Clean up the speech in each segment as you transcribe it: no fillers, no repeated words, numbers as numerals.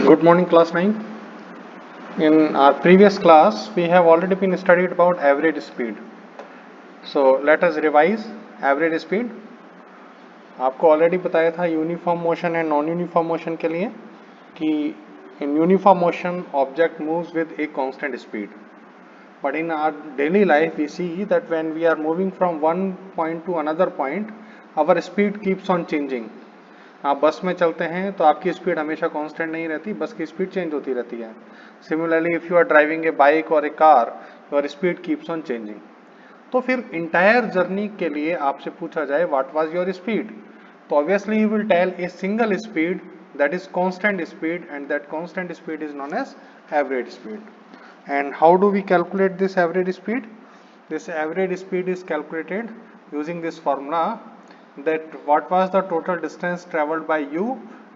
Good morning, class 9. In our previous class, we have already been studied about average speed. So let us revise average speed. आपको already बताया था uniform motion and non uniform motion के लिए कि in uniform motion object moves with a constant speed. But in our daily life, we see that when we are moving from one point to another point, our speed keeps on changing. आप बस में चलते हैं तो आपकी speed हमेशा constant नहीं रहती, बस की स्पीड चेंज होती रहती है. Similarly if you are driving a bike और a car, your speed keeps on changing. तो फिर इंटायर जर्नी के लिए आपसे पूछा जाए व्हाट वाज योर स्पीड, तो obviously you will tell a single speed that is constant speed, and that constant speed is known as average speed. And how do we calculate this average speed? This average speed is calculated using this formula, that what was the total distance traveled by you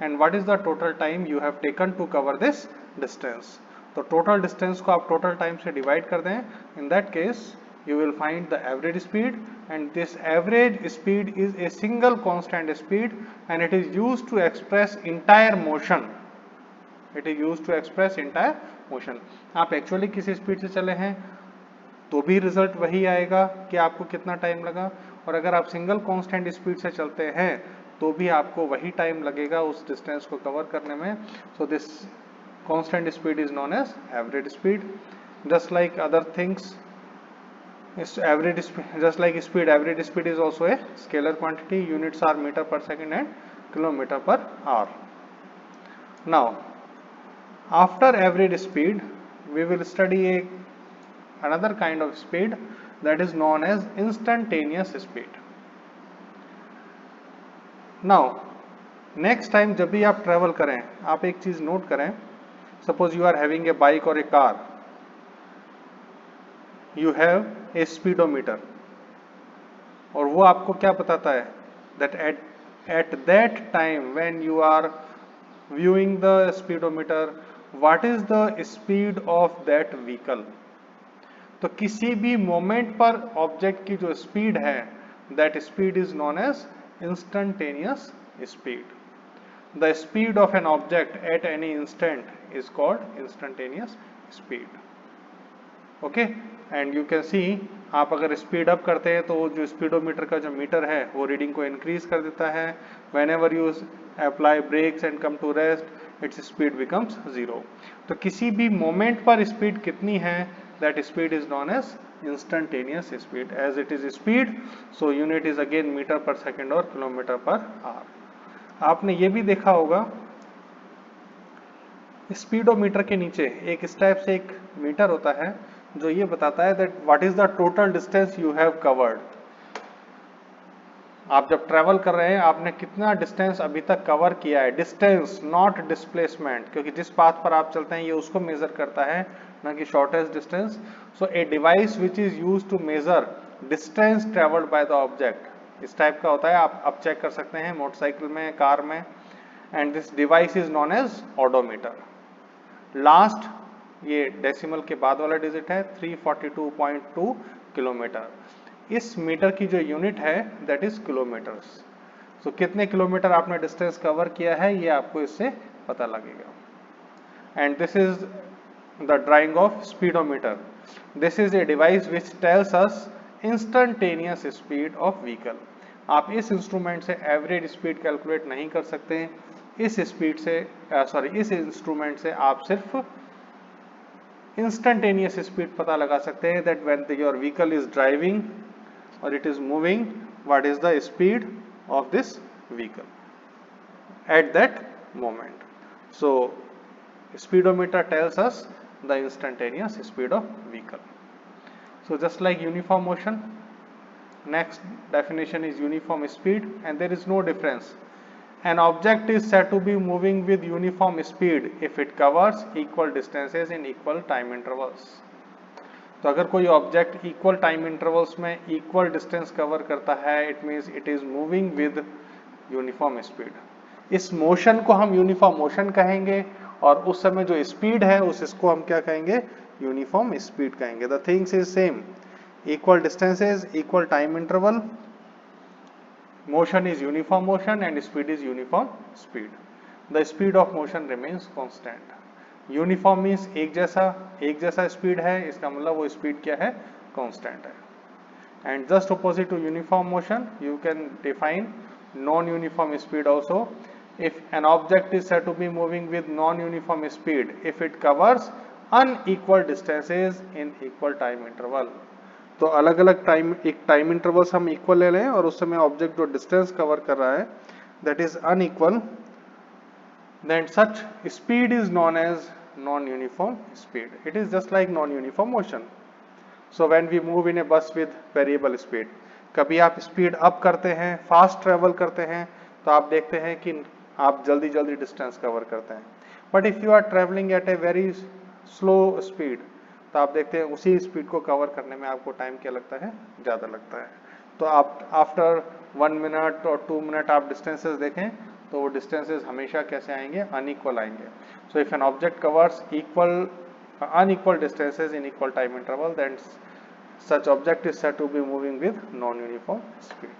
and what is the total time you have taken to cover this distance. तो total distance को आप total time से divide कर दें, in that case you will find the average speed, and this average speed is a single constant speed and it is used to express entire motion. It is used to express entire motion. आप actually किसी speed से चले हैं तो भी result वही आएगा कि आपको कितना टाइम लगा, और अगर आप सिंगल कांस्टेंट स्पीड से चलते हैं तो भी आपको वही टाइम लगेगा उस डिस्टेंस को कवर करने में. So this constant speed is known as average speed. Just like other things, average just like speed, average speed is also a scalar quantity. Units are meter per second and kilometer per hour. Now after average speed we will study another kind of speed that is known as instantaneous speed. Now next time जब भी आप travel करें, आप एक चीज note करें. Suppose you are having a bike or a car, you have a speedometer, और वो आपको क्या बताता है that at that time when you are viewing the speedometer, what is the speed of that vehicle. तो किसी भी मोमेंट पर ऑब्जेक्ट की जो स्पीड है, that speed is known as instantaneous speed. The speed of an object at any instant is called instantaneous speed. Okay, and you can see, आप अगर speed up करते हैं तो जो स्पीडोमीटर का जो मीटर है वो रीडिंग को इंक्रीज कर देता है. Whenever you apply brakes and come to rest, its speed becomes zero. तो किसी भी मोमेंट पर स्पीड कितनी है, that speed is known as instantaneous speed. As it is speed, so unit is again metre per second और kilometre per hour. आपने ये भी देखा होगा स्पीडोमीटर के नीचे एक इस टाइप से एक मीटर होता है जो ये बताता है that what is the total distance you have covered. आप जब ट्रेवल कर रहे हैं आपने कितना डिस्टेंस अभी तक कवर किया है. डिस्टेंस नॉट डिस्प्लेसमेंट, क्योंकि जिस पाथ पर आप चलते हैं ये उसको मेजर करता है, ना कि shortest distance. So a device which is used to measure distance travelled by the object, इस टाइप का होता है. आप चेक कर सकते हैं मोटरसाइकिल में, कार में, and this device is known as odometer. Last ये डेसिमल के बाद वाला डिजिट है 342.2 किलोमीटर. इस मीटर की जो यूनिट है दैट इज किलोमीटर्स. सो कितने किलोमीटर आपने डिस्टेंस कवर किया है ये आपको इससे पता लगेगा. And this is the drying of speedometer. This is a device which tells us instantaneous speed of vehicle. आप इस इंस्ट्रूमेंट से एवरेज स्पीड कैलकुलेट नहीं कर सकते. इस स्पीड से इस इंस्ट्रूमेंट से आप सिर्फ इंस्टेंटेनियस स्पीड पता लगा सकते हैं, that when your vehicle is driving और it is moving, what is the speed of this vehicle at that moment. So speedometer tells us the instantaneous speed of vehicle. So just like uniform motion, next definition is uniform speed, and there is no difference. An object is said to be moving with uniform speed if it covers equal distances in equal time intervals. तो अगर कोई object equal time intervals में equal distance cover करता है, it means it is moving with uniform speed. इस motion को हम uniform motion कहेंगे, और उस समय जो स्पीड है उसको हम क्या कहेंगे, यूनिफॉर्म स्पीड कहेंगे. The things is same, equal distances, equal time interval, motion is uniform motion and speed is uniform speed. The speed of motion remains constant. Uniform means एक जैसा स्पीड है, इसका मतलब वो स्पीड क्या है, कांस्टेंट है। And just opposite to uniform motion you can define non uniform speed also. if an object is said to be moving with non-uniform speed if it covers unequal distances in equal time interval। तो अलग अलग time, एक time intervals हम equal ले लें और उस समय ऑब्जेक्ट जो डिस्टेंस कवर कर रहा है that is unequal, then such speed is known as non-uniform speed. It is just like non-uniform motion. So when we move in a bus with variable speed, कभी आप स्पीड अप करते हैं, fast travel करते हैं, तो आप देखते हैं कि आप जल्दी जल्दी डिस्टेंस कवर करते हैं। But if you are travelling at a very slow speed, तो आप देखते हैं उसी स्पीड को कवर करने में आपको टाइम क्या लगता है, ज़्यादा लगता है। तो आप आफ्टर 1 मिनट और 2 मिनट आप डिस्टेंसेस देखें तो वो डिस्टेंसेस हमेशा कैसे आएंगे, अनइक्वल आएंगे। So if an object covers unequal distances in equal time interval, then such object is said to be moving with non-uniform speed.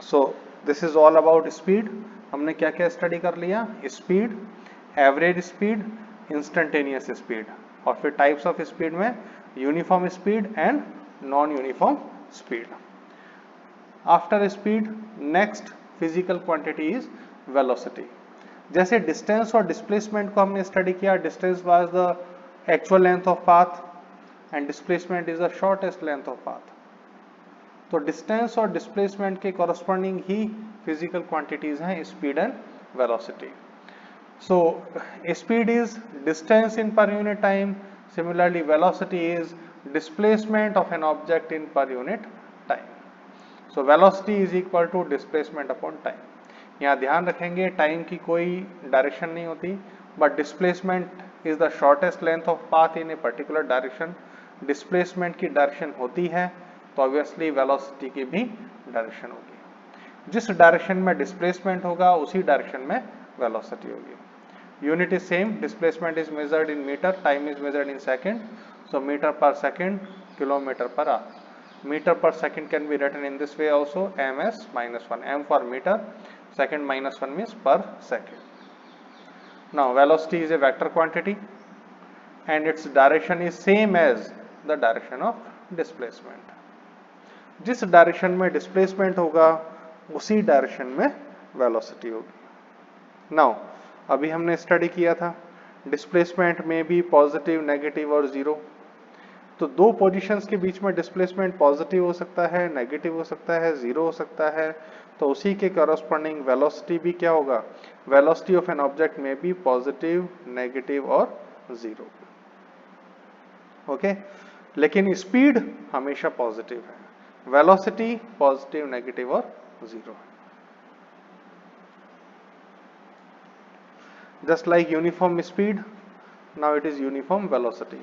So this is all about speed. हमने क्या क्या स्टडी कर लिया, speed, average speed, instantaneous speed, और फिर types of speed में uniform speed and non uniform speed. After speed next physical quantity is velocity. जैसे distance और डिस्प्लेसमेंट को हमने स्टडी किया, distance was the actual length of path and displacement is the shortest length of path. तो distance और displacement के corresponding ही physical quantities हैं speed and velocity. So speed is distance in per unit time, similarly velocity is displacement of an object in per unit time. So velocity is equal to displacement upon time. यहाँ ध्यान रखेंगे time की कोई direction नहीं होती, but displacement is the shortest length of path in a particular direction. Displacement की direction होती है तो ऑब्वियसली वेलोसिटी की भी डायरेक्शन होगी। जिस डायरेक्शन में डिस्प्लेसमेंट होगा उसी डायरेक्शन में वेलोसिटी होगी। Unit is same, displacement is measured in metre, time is measured in second. So meter per second, kilometer per hour. Meter per second can be written in this way also, ms minus 1, m for meter, second minus 1 means per second. Now velocity is a vector quantity and its direction is same as the direction of displacement. जिस direction में displacement होगा उसी direction में velocity होगी। Now अभी हमने study किया था डिस्प्लेसमेंट में भी पॉजिटिव, नेगेटिव और जीरो। तो दो पोजीशंस के बीच में डिस्प्लेसमेंट पॉजिटिव हो सकता है, नेगेटिव हो सकता है, जीरो हो सकता है। तो उसी के कॉरस्पॉन्डिंग वेलोसिटी भी क्या होगा, वेलोसिटी ऑफ एन ऑब्जेक्ट में भी पॉजिटिव, नेगेटिव और जीरो। ओके, लेकिन स्पीड हमेशा पॉजिटिव है, वेलोसिटी पॉजिटिव, नेगेटिव और जीरो है। Just like uniform speed, now it is uniform velocity.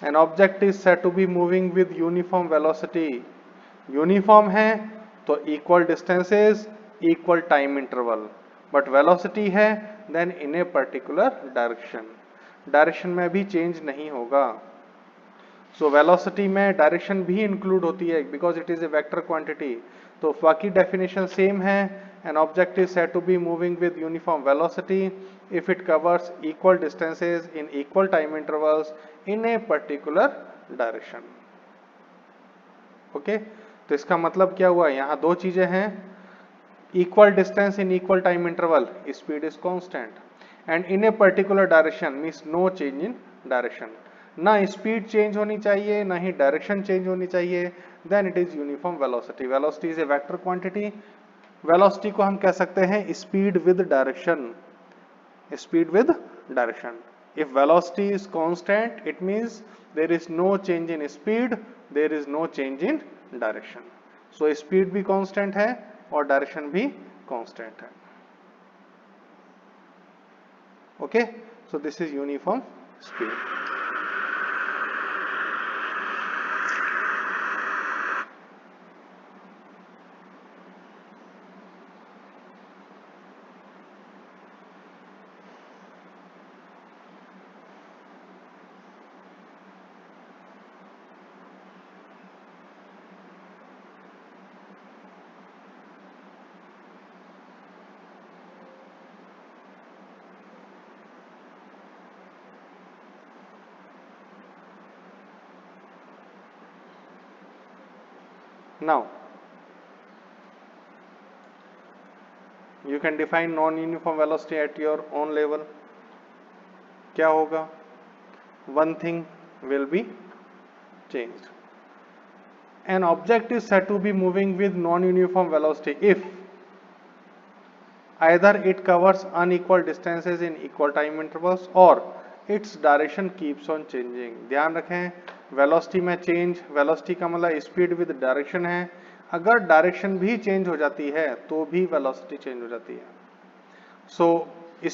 An object is said to be moving with uniform velocity. Uniform है तो equal distances, equal time interval. But velocity है then in a particular direction. Direction में भी change नहीं होगा. So velocity में direction भी include होती है because it is a vector quantity. तो बाकी definition same है. An object is said to be moving with uniform velocity if it covers equal distances in equal time intervals in a particular direction. Okay? तो इसका मतलब क्या हुआ, यहाँ दो चीजें हैं, equal distance in equal time interval, speed is constant, and in a particular direction means no change in direction. ना स्पीड चेंज होनी चाहिए ना ही डायरेक्शन चेंज होनी चाहिए, then it is uniform velocity. Velocity is a vector quantity. Velocity को हम कह सकते हैं speed with direction, speed with direction. If velocity is constant it means there is no change in speed, there is no change in direction. So speed भी constant है और direction भी constant है. Okay, so this is uniform speed. Now you can define non-uniform velocity at your own level. क्या होगा? One thing will be changed. An object is said to be moving with non-uniform velocity if either it covers unequal distances in equal time intervals or its direction keeps on changing. ध्यान रखें, velocity में change, velocity का मतलब speed with direction है, अगर direction भी change हो जाती है तो भी वेलोसिटी चेंज हो जाती है. सो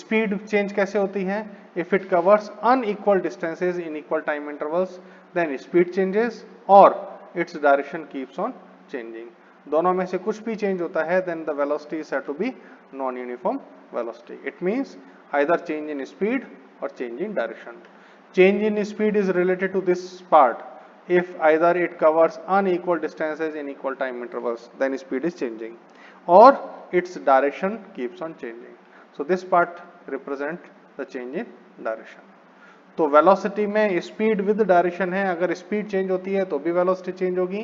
स्पीड चेंज कैसे होती है? If it covers unequal distances in equal time intervals then speed changes और its direction keeps on changing. दोनों में से कुछ भी चेंज होता है then the velocity is said to be non uniform velocity. It means either change in speed और change in direction. Change in speed is related to this part. If either it covers unequal distances in equal time intervals, then speed is changing, or its direction keeps on changing. So this part represent the change in direction. तो velocity में speed with direction है, अगर speed change होती है तो भी velocity change होगी,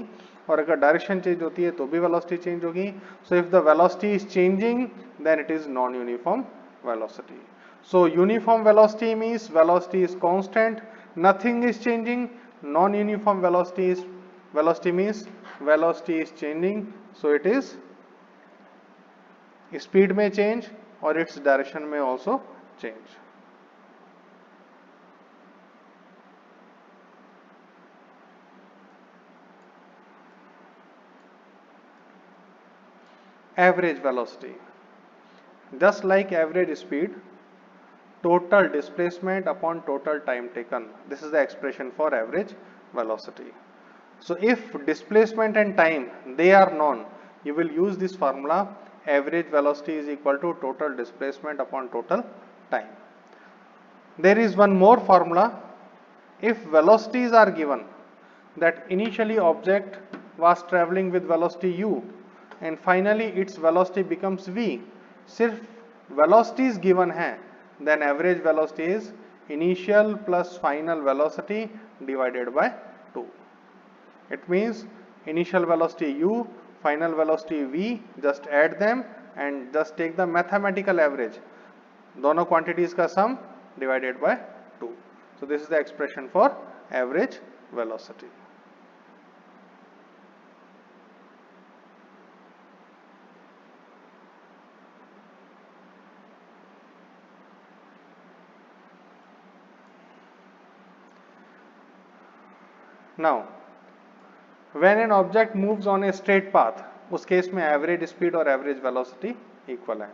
और अगर direction change होती है तो भी velocity change होगी. So if the velocity is changing, then it is non-uniform velocity. So uniform velocity means velocity is constant, nothing is changing. Non-uniform velocity means velocity is changing, so it is speed में change और its direction में also change. Average velocity, just like average speed, total displacement upon total time taken. This is the expression for average velocity. So if displacement and time they are known, you will use this formula. Average velocity is equal to total displacement upon total time. There is one more formula. If velocities are given, that initially object was traveling with velocity u and finally its velocity becomes v, सिर्फ velocities given है, then average velocity is initial plus final velocity divided by 2. It means initial velocity u, final velocity v, just add them and just take the mathematical average, दोनों quantities का sum divided by 2. So this is the expression for average velocity. Now, when an object moves on a straight path, उस case में average speed और average velocity equal है.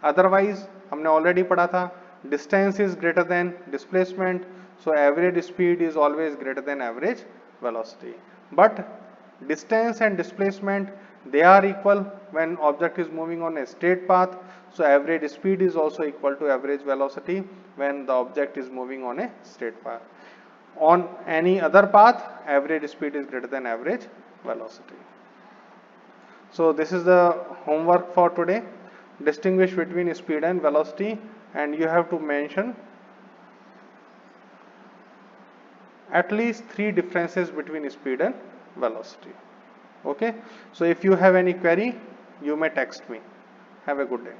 Otherwise हमने already पढ़ा था, distance is greater than displacement, so average speed is always greater than average velocity. But distance and displacement they are equal when object is moving on a straight path, so average speed is also equal to average velocity when the object is moving on a straight path. On any other path, average speed is greater than average velocity. So this is the homework for today. Distinguish between speed and velocity, and you have to mention at least 3 differences between speed and velocity. Okay, so if you have any query, you may text me. Have a good day.